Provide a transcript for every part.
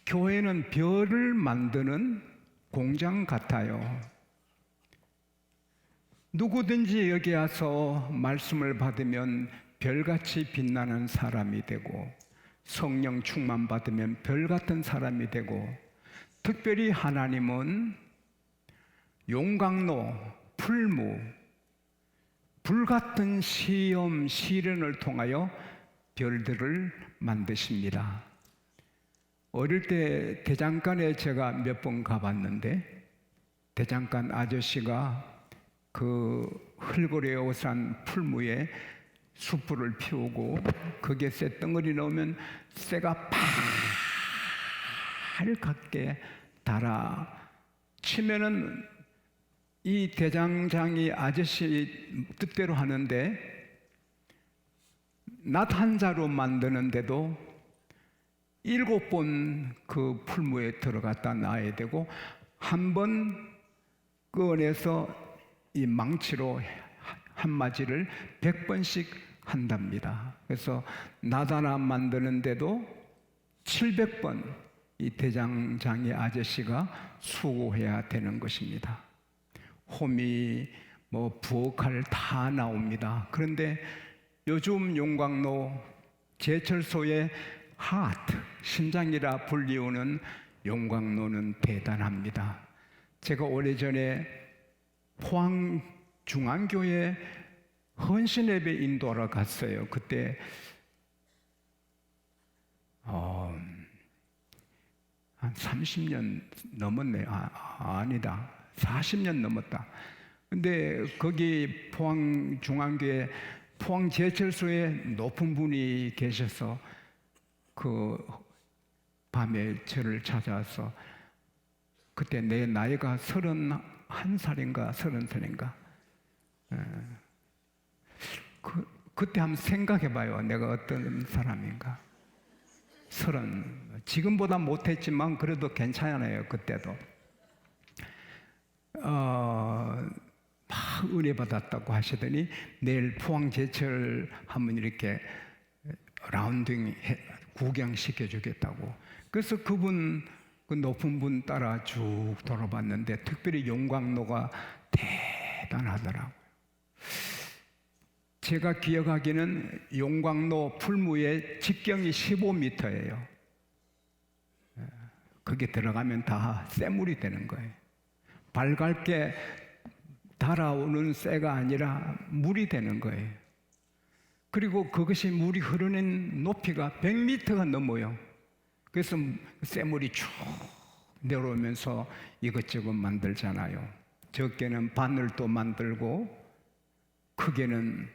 교회는 별을 만드는 공장 같아요. 누구든지 여기 와서 말씀을 받으면 별같이 빛나는 사람이 되고, 성령 충만 받으면 별 같은 사람이 되고, 특별히 하나님은 용광로, 풀무, 불같은 시험, 시련을 통하여 별들을 만드십니다. 어릴 때 대장간에 제가 몇 번 가봤는데, 대장간 아저씨가 그 흘고래 오산 풀무에 숯불을 피우고 거기에 쇳덩어리 넣으면 쇠가 빨갛게 달아 치면은 이 대장장이 아저씨 뜻대로 하는데, 낫 한 자루 만드는데도 7번 그 풀무에 들어갔다 놔야 되고, 한 번 꺼내서 이 망치로 한 마디를 100번씩 한답니다. 그래서 낫 하나 만드는데도 700번 이 대장장이 아저씨가 수고해야 되는 것입니다. 호미, 부엌칼 다 나옵니다. 그런데 요즘 용광로, 제철소의 하트, 심장이라 불리우는 용광로는 대단합니다. 제가 오래전에 포항 중앙교회 헌신예배 인도하러 갔어요. 그때 한 30년 넘었네요. 아니다. 40년 넘었다. 근데 거기 포항 중앙교회 포항 제철소에 높은 분이 계셔서 그 밤에 저를 찾아와서, 그때 내 나이가 31살인가 30살인가, 그때 한번 생각해봐요. 내가 어떤 사람인가. 지금보다 못했지만 그래도 괜찮아요. 그때도 막 은혜 받았다고 하시더니 내일 포항 제철 한번 이렇게 라운딩 구경시켜 주겠다고. 그래서 그분, 그 높은 분 따라 쭉 돌아봤는데 특별히 용광로가 대단하더라고요. 제가 기억하기는 용광로 풀무의 직경이 15m예요. 거기 들어가면 다 쇠물이 되는 거예요. 발갈게 달아오는 쇠가 아니라 물이 되는 거예요. 그리고 그것이 물이 흐르는 높이가 100m가 넘어요. 그래서 쇠물이 쭉 내려오면서 이것저것 만들잖아요. 적게는 바늘도 만들고, 크게는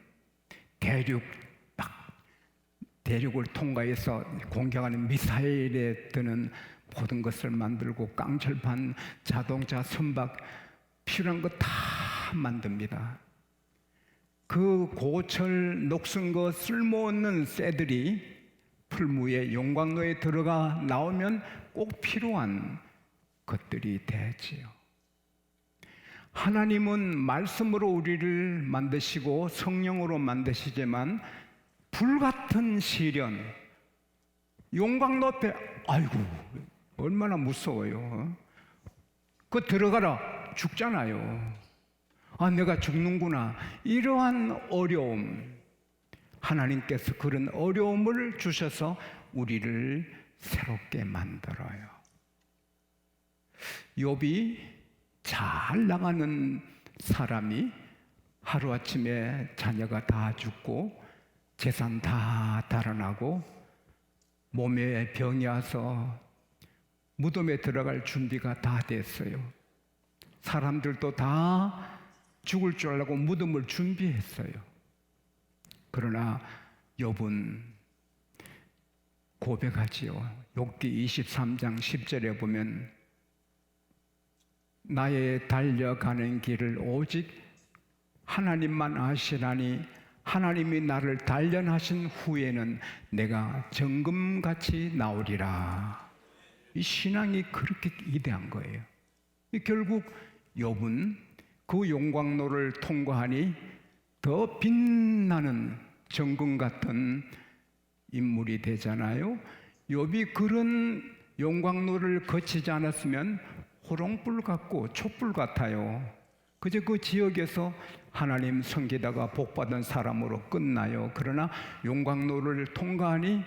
대륙을 통과해서 공격하는 미사일에 드는 모든 것을 만들고, 깡철판, 자동차, 선박, 필요한 거 다 만듭니다. 그 고철 녹슨 거 쓸모없는 쇠들이 풀무에 용광로에 들어가 나오면 꼭 필요한 것들이 되지요. 하나님은 말씀으로 우리를 만드시고 성령으로 만드시지만 불같은 시련, 용광로 앞에, 아이고 얼마나 무서워요. 그 들어가라 죽잖아요. 내가 죽는구나. 이러한 어려움, 하나님께서 그런 어려움을 주셔서 우리를 새롭게 만들어요. 욥이 잘 나가는 사람이 하루아침에 자녀가 다 죽고 재산 다 달아나고 몸에 병이 와서 무덤에 들어갈 준비가 다 됐어요. 사람들도 다 죽을 줄 알고 무덤을 준비했어요. 그러나 욥은 고백하지요. 욥기 23장 10절에 보면 나의 달려가는 길을 오직 하나님만 아시나니 하나님이 나를 단련하신 후에는 내가 정금같이 나오리라. 이 신앙이 그렇게 위대한 거예요. 결국 욥은 그 용광로를 통과하니 더 빛나는 정금 같은 인물이 되잖아요. 욥이 그런 용광로를 거치지 않았으면 호롱불 같고 촛불 같아요. 그저 그 지역에서 하나님 섬기다가 복받은 사람으로 끝나요. 그러나 용광로를 통과하니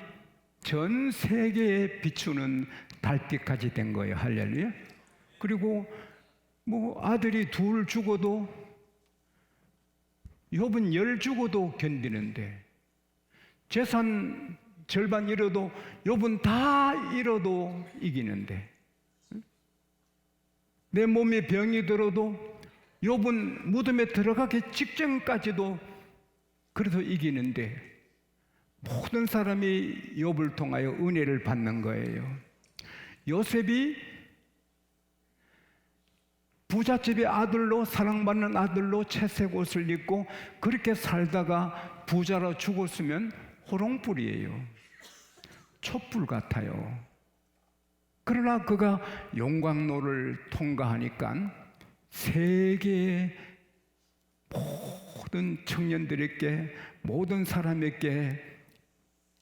전 세계에 비추는 달빛까지 된 거예요. 할렐루야. 그리고 아들이 둘 죽어도, 욥은 10 죽어도 견디는데, 재산 절반 잃어도 욥은 다 잃어도 이기는데, 내 몸에 병이 들어도 욥은 무덤에 들어가기 직전까지도 그래서 이기는데, 모든 사람이 욥을 통하여 은혜를 받는 거예요. 요셉이 부잣집의 아들로, 사랑받는 아들로 채색 옷을 입고 그렇게 살다가 부자로 죽었으면 호롱불이에요. 촛불 같아요. 그러나 그가 용광로를 통과하니까 세계의 모든 청년들에게, 모든 사람에게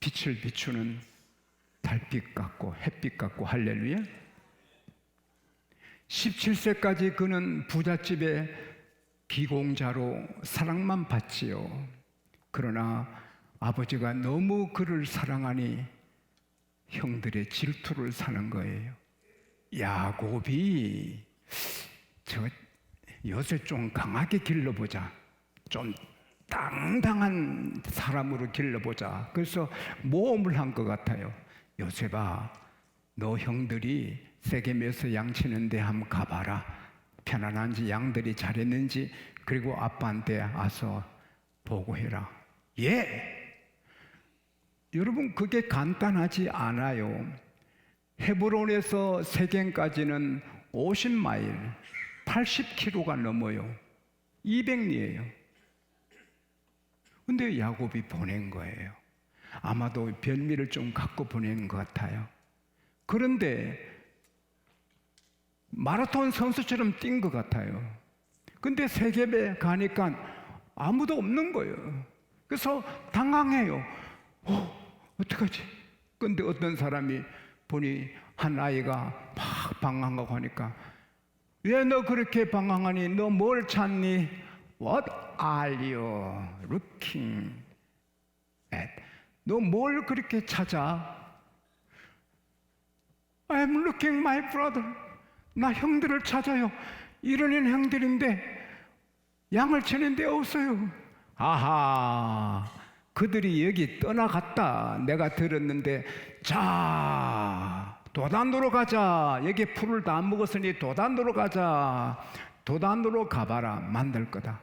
빛을 비추는 달빛 같고 햇빛 같고, 할렐루야. 17세까지 그는 부잣집의 기공자로 사랑만 받지요. 그러나 아버지가 너무 그를 사랑하니 형들의 질투를 사는 거예요. 야곱이 저 요셉 좀 강하게 길러보자, 좀 당당한 사람으로 길러보자. 그래서 모험을 한 것 같아요. 요셉아, 너 형들이 세겜에서 양치는데 한번 가봐라. 편안한지, 양들이 잘했는지, 그리고 아빠한테 와서 보고해라. 예! 여러분, 그게 간단하지 않아요. 헤브론에서 세겜까지는 50마일, 80km가 넘어요. 200리예요. 근데 야곱이 보낸 거예요. 아마도 별미를 좀 갖고 보낸 것 같아요. 그런데 마라톤 선수처럼 뛴 것 같아요. 근데 세겜에 가니까 아무도 없는 거예요. 그래서 당황해요. 어떡하지? 근데 어떤 사람이 보니 한 아이가 막 방황하고 하니까, 왜 너 그렇게 방황하니? 너 뭘 찾니? What are you looking at? 너 뭘 그렇게 찾아? I'm looking my brother. 나 형들을 찾아요. 이러는 형들인데 양을 치는 데 없어요. 아하, 그들이 여기 떠나갔다. 내가 들었는데, 자, 도단으로 가자. 여기 풀을 다 먹었으니 도단으로 가자. 도단으로 가봐라. 만들 거다.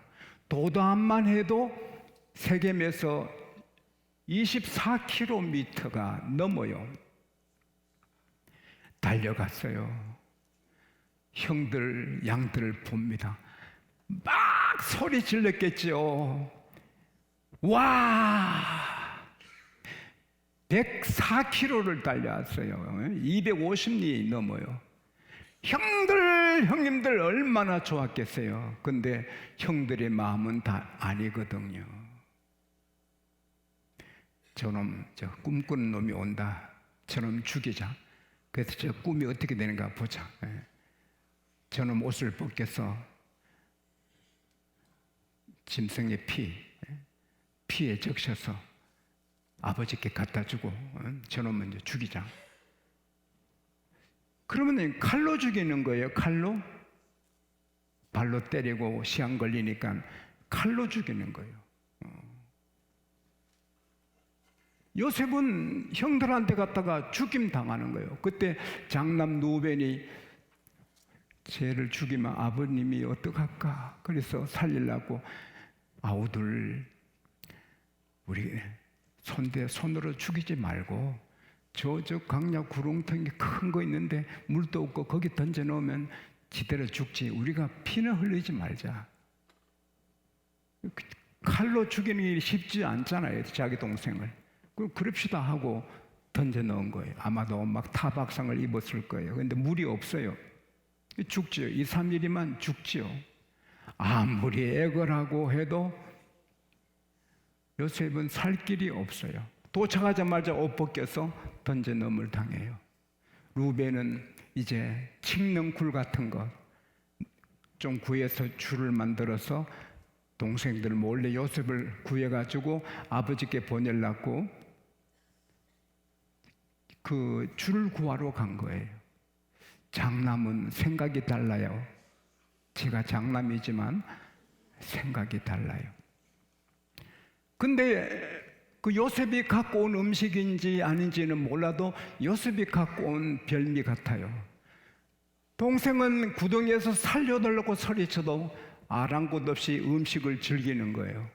도단만 해도 세겜에서 24km가 넘어요. 달려갔어요. 형들, 양들을 봅니다. 막 소리 질렀겠죠. 와! 104km를 달려왔어요. 250리 넘어요. 형님들 얼마나 좋았겠어요. 근데 형들의 마음은 다 아니거든요. 저놈, 꿈꾸는 놈이 온다. 저놈 죽이자. 그래서 저 꿈이 어떻게 되는가 보자. 저놈 옷을 벗겨서 짐승의 피에 적셔서 아버지께 갖다 주고, 저놈은 이제 죽이자. 그러면 칼로 죽이는 거예요. 칼로. 발로 때리고 시험 걸리니까 칼로 죽이는 거예요. 요셉은 형들한테 갔다가 죽임 당하는 거예요. 그때 장남 누벤이 쟤를 죽이면 아버님이 어떡할까? 그래서 살리려고 아우들, 우리 손으로 죽이지 말고 저 강야 구렁텅이 큰 거 있는데 물도 없고 거기 던져 놓으면 지대로 죽지. 우리가 피는 흘리지 말자. 칼로 죽이는 일이 쉽지 않잖아요. 자기 동생을. 그럽시다 하고 던져 넣은 거예요. 아마도 막 타박상을 입었을 거예요. 그런데 물이 없어요. 죽지요. 2, 3일이면 죽지요. 아무리 애걸하고 해도 요셉은 살 길이 없어요. 도착하자마자 옷 벗겨서 던져 넘을 당해요. 루벤은 이제 칡능쿨 같은 것 좀 구해서 줄을 만들어서 동생들 몰래 요셉을 구해가지고 아버지께 보내려고 그 줄을 구하러 간 거예요. 장남은 생각이 달라요. 제가 장남이지만 생각이 달라요. 근데 그 요셉이 갖고 온 음식인지 아닌지는 몰라도 요셉이 갖고 온 별미 같아요. 동생은 구덩이에서 살려달라고 소리쳐도 아랑곳 없이 음식을 즐기는 거예요.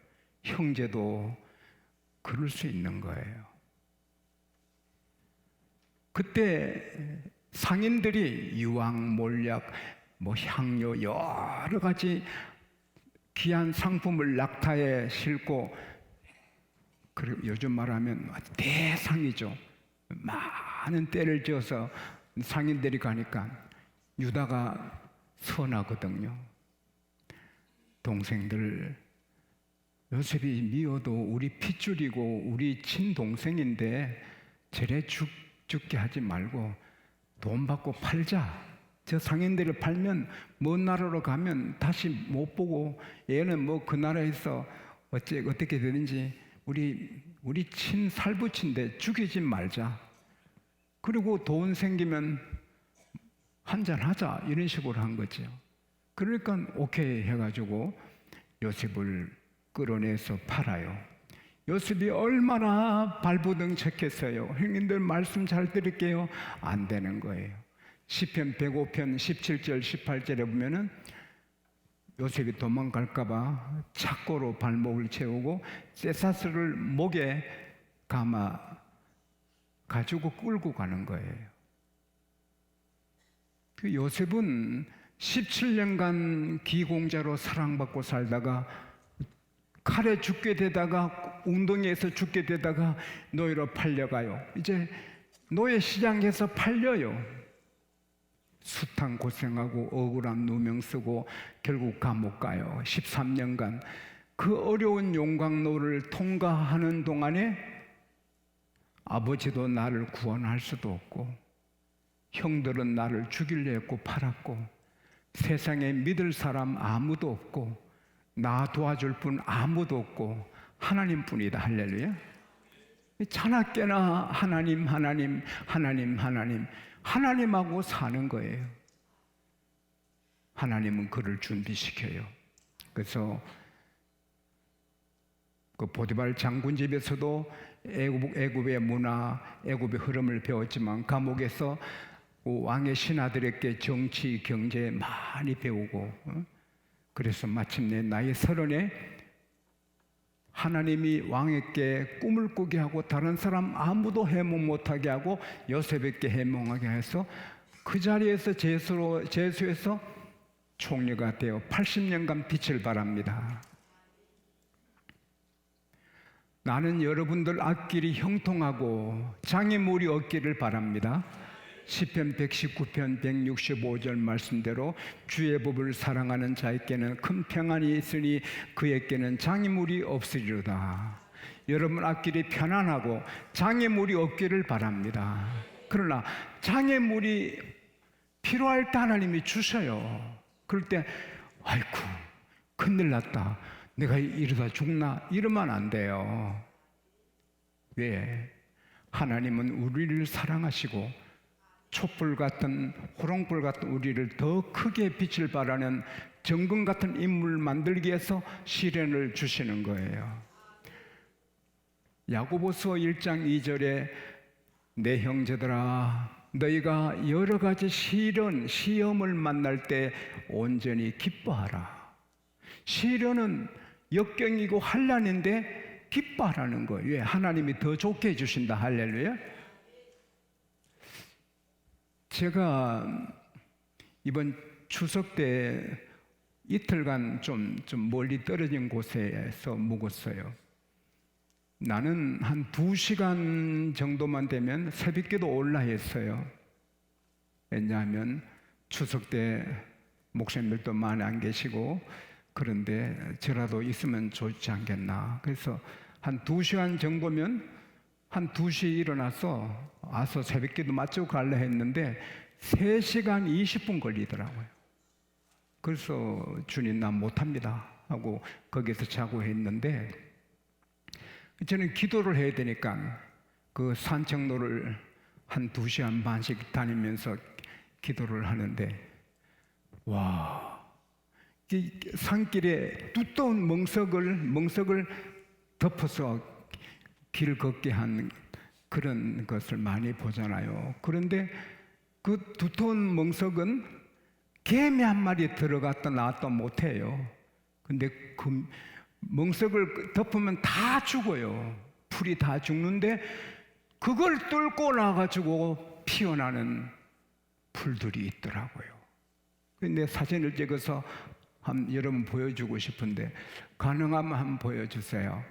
형제도 그럴 수 있는 거예요. 그때 상인들이 유황, 몰약, 향료 여러 가지 귀한 상품을 낙타에 싣고, 그리고 요즘 말하면 대상이죠. 많은 떼를 지어서 상인들이 가니까 유다가 선하거든요. 동생들, 요셉이 미워도 우리 핏줄이고 우리 친동생인데 저래 죽게 하지 말고 돈 받고 팔자. 저 상인들을 팔면 먼 나라로 가면 다시 못 보고 얘는 그 나라에서 어떻게 되는지 우리 친살부친데 죽이지 말자. 그리고 돈 생기면 한잔하자, 이런 식으로 한 거죠. 그러니까 오케이 해가지고 요셉을 끌어내서 팔아요. 요셉이 얼마나 발부둥쳤겠어요. 형님들 말씀 잘 들을게요. 안 되는 거예요. 시편 105편 17절 18절에 보면은 요셉이 도망갈까봐 착고로 발목을 채우고 쇠사슬을 목에 감아 가지고 끌고 가는 거예요. 그 요셉은 17년간 기공자로 사랑받고 살다가 칼에 죽게 되다가 웅덩이에서 죽게 되다가 노예로 팔려가요. 이제 노예 시장에서 팔려요. 숱한 고생하고 억울한 누명 쓰고 결국 감옥 가요. 13년간 그 어려운 용광로를 통과하는 동안에 아버지도 나를 구원할 수도 없고 형들은 나를 죽이려 했고 팔았고 세상에 믿을 사람 아무도 없고 나 도와줄 분 아무도 없고 하나님뿐이다. 할렐루야. 자나깨나 하나님하고 사는 거예요. 하나님은 그를 준비시켜요. 그래서 그 보디발 장군 집에서도 애굽의 문화, 애굽의 흐름을 배웠지만 감옥에서 왕의 신하들에게 정치, 경제 많이 배우고 그래서 마침내 나이 30에 하나님이 왕에게 꿈을 꾸게 하고 다른 사람 아무도 해몽 못하게 하고 요셉에게 해몽하게 해서 그 자리에서 제수에서 총리가 되어 80년간 빛을 발합니다. 나는 여러분들 앞길이 형통하고 장애물이 없기를 바랍니다. 시편 119편 165절 말씀대로 주의 법을 사랑하는 자에게는 큰 평안이 있으니 그에게는 장애물이 없으리로다. 여러분 앞길이 편안하고 장애물이 없기를 바랍니다. 그러나 장애물이 필요할 때 하나님이 주셔요. 그럴 때 아이고 큰일 났다, 내가 이러다 죽나, 이러면 안 돼요. 왜? 하나님은 우리를 사랑하시고 촛불 같은 호롱불 같은 우리를 더 크게 빛을 발하는 정금 같은 인물 만들기 위해서 시련을 주시는 거예요. 야고보서 1장 2절에 내 형제들아 너희가 여러 가지 시험을 만날 때 온전히 기뻐하라. 시련은 역경이고 환난인데 기뻐하라는 거예요. 왜? 하나님이 더 좋게 해주신다. 할렐루야. 제가 이번 추석 때 이틀간 좀 멀리 떨어진 곳에서 묵었어요. 나는 한 2시간 정도만 되면 새벽기도 올라 했어요. 왜냐하면 추석 때 목사님들도 많이 안 계시고 그런데 저라도 있으면 좋지 않겠나. 그래서 한 2시간 정도면 한 2시에 일어나서 와서 새벽기도 마치고 가려 했는데 3시간 20분 걸리더라고요. 그래서 주님 나 못합니다 하고 거기서 자고 했는데, 저는 기도를 해야 되니까 그 산책로를 한 2시간 반씩 다니면서 기도를 하는데, 와, 이 산길에 두터운 멍석을 덮어서 길 걷게 한 그런 것을 많이 보잖아요. 그런데 그 두터운 멍석은 개미 한 마리 들어갔다 나왔다 못해요. 근데 그 멍석을 덮으면 다 죽어요. 풀이 다 죽는데 그걸 뚫고 나가지고 피어나는 풀들이 있더라고요. 근데 사진을 찍어서 여러분 보여주고 싶은데, 가능하면 한번 보여주세요.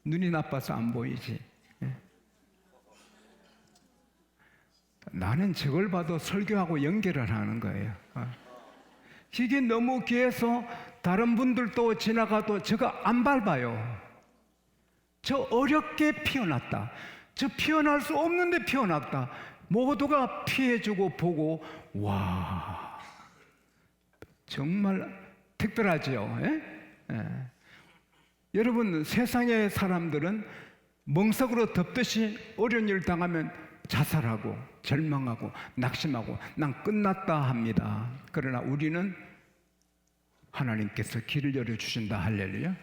눈이 나빠서 안 보이지. 나는 저걸 봐도 설교하고 연결을 하는 거예요. 이게 너무 귀해서 다른 분들도 지나가도 저거 안 밟아요. 저 어렵게 피어났다. 저 피어날 수 없는데 피어났다. 모두가 피해주고 보고, 와, 정말 특별하죠. 여러분, 세상의 사람들은 멍석으로 덮듯이 어려운 일 당하면 자살하고 절망하고 낙심하고 난 끝났다 합니다. 그러나 우리는 하나님께서 길을 열어주신다. 할렐루야.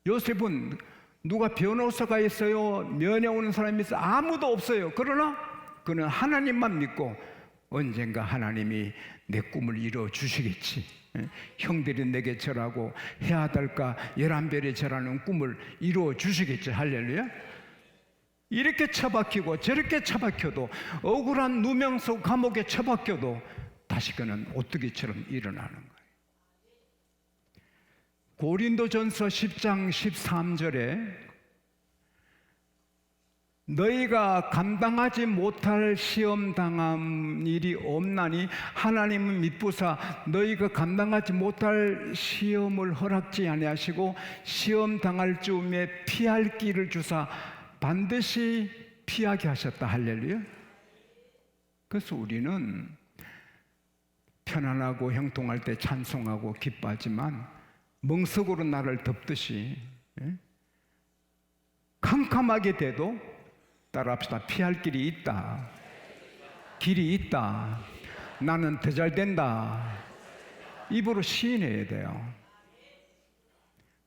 요셉은 누가 변호사가 있어요? 면회 오는 사람이 있어요? 아무도 없어요. 그러나 그는 하나님만 믿고 언젠가 하나님이 내 꿈을 이루어 주시겠지. 형들이 내게 절하고 해아달과 11별이 절하는 꿈을 이루어 주시겠지. 할렐루야. 이렇게 처박히고 저렇게 처박혀도, 억울한 누명 속 감옥에 처박혀도 다시 그는 오뚜기처럼 일어나는 거예요. 고린도전서 10장 13절에 너희가 감당하지 못할 시험 당한 일이 없나니 하나님은 미쁘사 너희가 감당하지 못할 시험을 허락지 아니하시고 시험 당할 즈음에 피할 길을 주사 반드시 피하게 하셨다. 할렐루야. 그래서 우리는 편안하고 형통할 때 찬송하고 기뻐하지만 멍석으로 나를 덮듯이 캄캄하게 돼도 따라합시다. 피할 길이 있다. 길이 있다. 나는 더 잘 된다. 입으로 시인해야 돼요.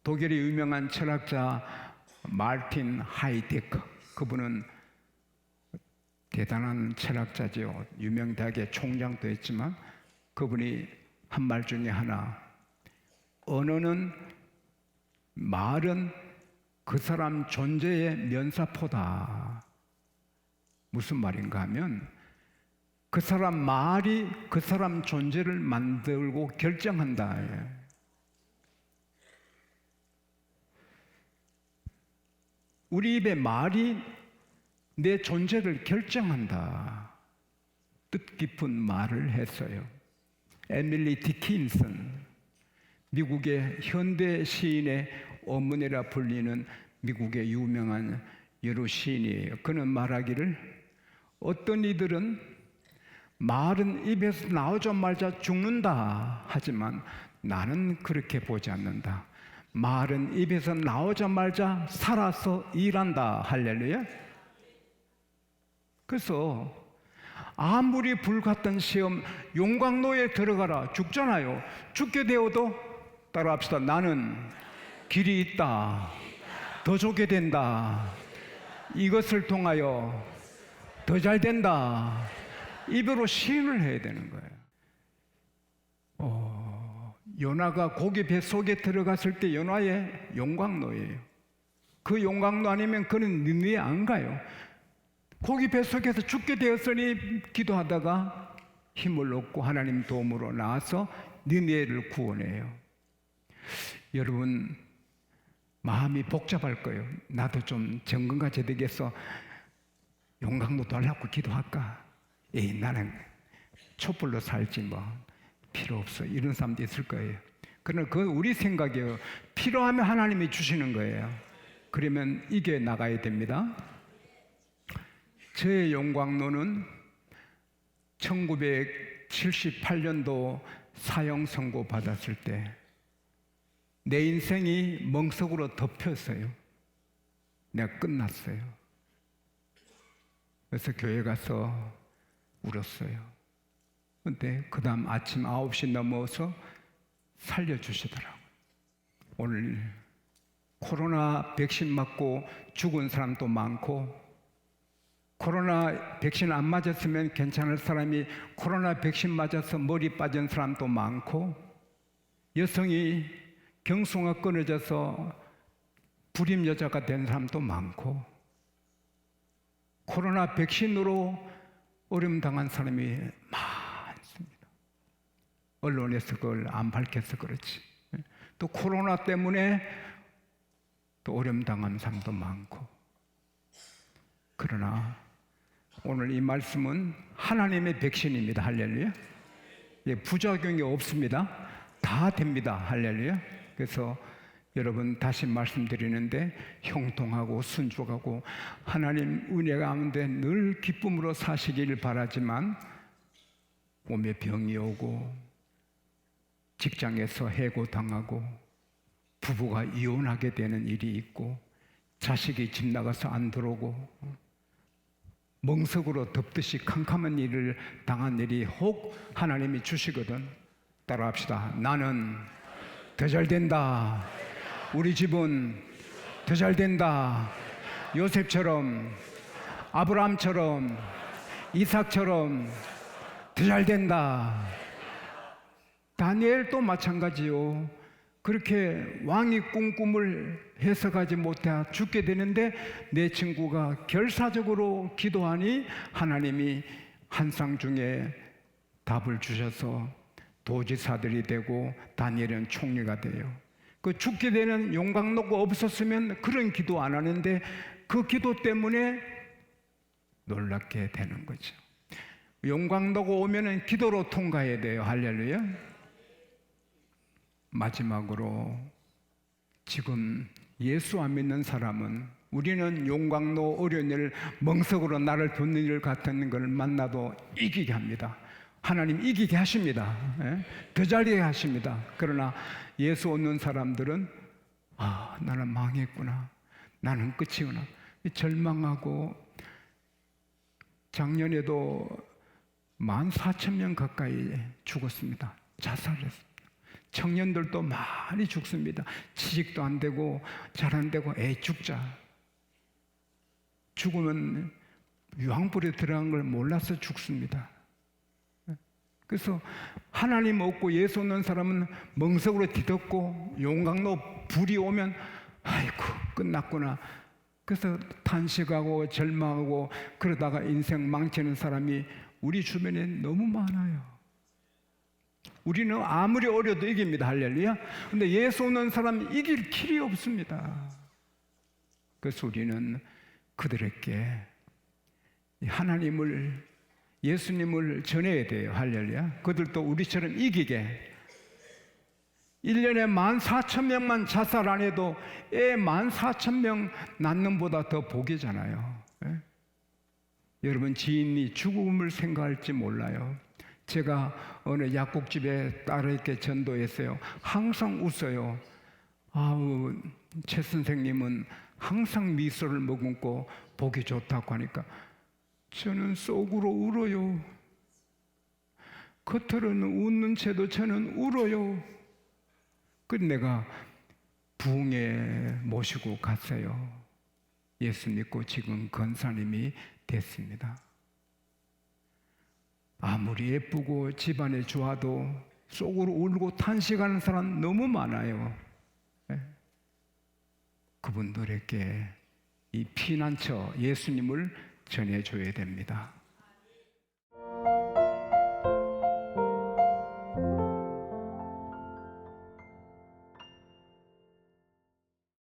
독일의 유명한 철학자 마르틴 하이데거, 그분은 대단한 철학자죠. 유명 대학의 총장도 했지만 그분이 한 말 중에 하나, 언어는, 말은 그 사람 존재의 면사포다. 무슨 말인가 하면 그 사람 말이 그 사람 존재를 만들고 결정한다. 우리 입의 말이 내 존재를 결정한다. 뜻깊은 말을 했어요. 에밀리 디킨슨, 미국의 현대 시인의 어머니라 불리는 미국의 유명한 여러 시인이에요. 그는 말하기를, 어떤 이들은 말은 입에서 나오자마자 죽는다 하지만 나는 그렇게 보지 않는다. 말은 입에서 나오자마자 살아서 일한다. 할렐루야. 그래서 아무리 불같은 시험, 용광로에 들어가라, 죽잖아요. 죽게 되어도 따라합시다. 나는 길이 있다. 더 좋게 된다. 이것을 통하여 더 잘 된다. 입으로 시인을 해야 되는 거예요. 요나가 고기 뱃속에 들어갔을 때 요나의 용광로예요. 그 용광로 아니면 그는 니느웨 안 가요. 고기 뱃속에서 죽게 되었으니 기도하다가 힘을 얻고 하나님 도움으로 나와서 니느웨를 구원해요. 여러분, 마음이 복잡할 거예요. 나도 좀 정건가제 되겠어. 용광로 달라고 기도할까? 에이, 나는 촛불로 살지 뭐 필요 없어. 이런 사람도 있을 거예요. 그러나 그건 우리 생각이에요. 필요하면 하나님이 주시는 거예요. 그러면 이겨 나가야 됩니다. 저의 용광로는 1978년도 사형 선고 받았을 때 내 인생이 멍석으로 덮였어요. 내가 끝났어요. 그래서 교회 가서 울었어요. 근데 그 다음 아침 9시 넘어서 살려주시더라고요. 오늘 코로나 백신 맞고 죽은 사람도 많고, 코로나 백신 안 맞았으면 괜찮을 사람이 코로나 백신 맞아서 머리 빠진 사람도 많고, 여성이 경수가 끊어져서 불임 여자가 된 사람도 많고, 코로나 백신으로 어려움 당한 사람이 많습니다. 언론에서 그걸 안 밝혀서 그렇지. 또 코로나 때문에 또 어려움 당한 사람도 많고. 그러나 오늘 이 말씀은 하나님의 백신입니다. 할렐루야. 부작용이 없습니다. 다 됩니다. 할렐루야. 그래서 여러분 다시 말씀드리는데, 형통하고 순종하고 하나님 은혜 가운데 늘 기쁨으로 사시기를 바라지만, 몸에 병이 오고 직장에서 해고당하고 부부가 이혼하게 되는 일이 있고 자식이 집 나가서 안 들어오고 멍석으로 덮듯이 캄캄한 일을 당한 일이 혹 하나님이 주시거든. 따라합시다. 나는 더 잘된다. 우리 집은 더 잘된다. 요셉처럼, 아브라함처럼, 이삭처럼 더 잘된다. 다니엘도 마찬가지요. 그렇게 왕이 꾼 꿈을 해석하지 못해 죽게 되는데, 내 친구가 결사적으로 기도하니 하나님이 한상 중에 답을 주셔서 도지사들이 되고 다니엘은 총리가 돼요. 그 죽게 되는 용광로가 없었으면 그런 기도 안 하는데, 그 기도 때문에 놀랍게 되는 거죠. 용광로가 오면은 기도로 통과해야 돼요. 할렐루야. 마지막으로, 지금 예수 안 믿는 사람은, 우리는 용광로 어려운 일, 멍석으로 나를 붓는 일 같은 걸 만나도 이기게 합니다. 하나님 이기게 하십니다. 더 잘하게 하십니다. 그러나 예수 없는 사람들은 나는 망했구나, 나는 끝이구나, 절망하고, 작년에도 14,000명 가까이 죽었습니다. 자살했습니다. 청년들도 많이 죽습니다. 취직도 안 되고 잘 안 되고 죽자. 죽으면 유황불에 들어간 걸 몰라서 죽습니다. 그래서 하나님 없고 예수 없는 사람은 멍석으로 뒤덮고 용광로 불이 오면 아이고 끝났구나. 그래서 탄식하고 절망하고 그러다가 인생 망치는 사람이 우리 주변에 너무 많아요. 우리는 아무리 어려도 이깁니다. 할렐루야. 근데 예수 없는 사람은 이길 길이 없습니다. 그래서 우리는 그들에게 하나님을, 예수님을 전해야 돼요. 할렐루야. 그들도 우리처럼 이기게. 1년에 14,000명만 자살 안 해도 애 14,000명 낳는 보다 더 복이잖아요. 여러분, 지인이 죽음을 생각할지 몰라요. 제가 어느 약국집에 딸에게 전도했어요. 항상 웃어요. 아우, 최 선생님은 항상 미소를 머금고 보기 좋다고 하니까 저는 속으로 울어요. 겉으로는 웃는 채도 저는 울어요. 그래서 내가 부흥에 모시고 갔어요. 예수 믿고 지금 권사님이 됐습니다. 아무리 예쁘고 집안에 좋아도 속으로 울고 탄식하는 사람 너무 많아요. 그분들에게 이 피난처 예수님을 전해줘야 됩니다.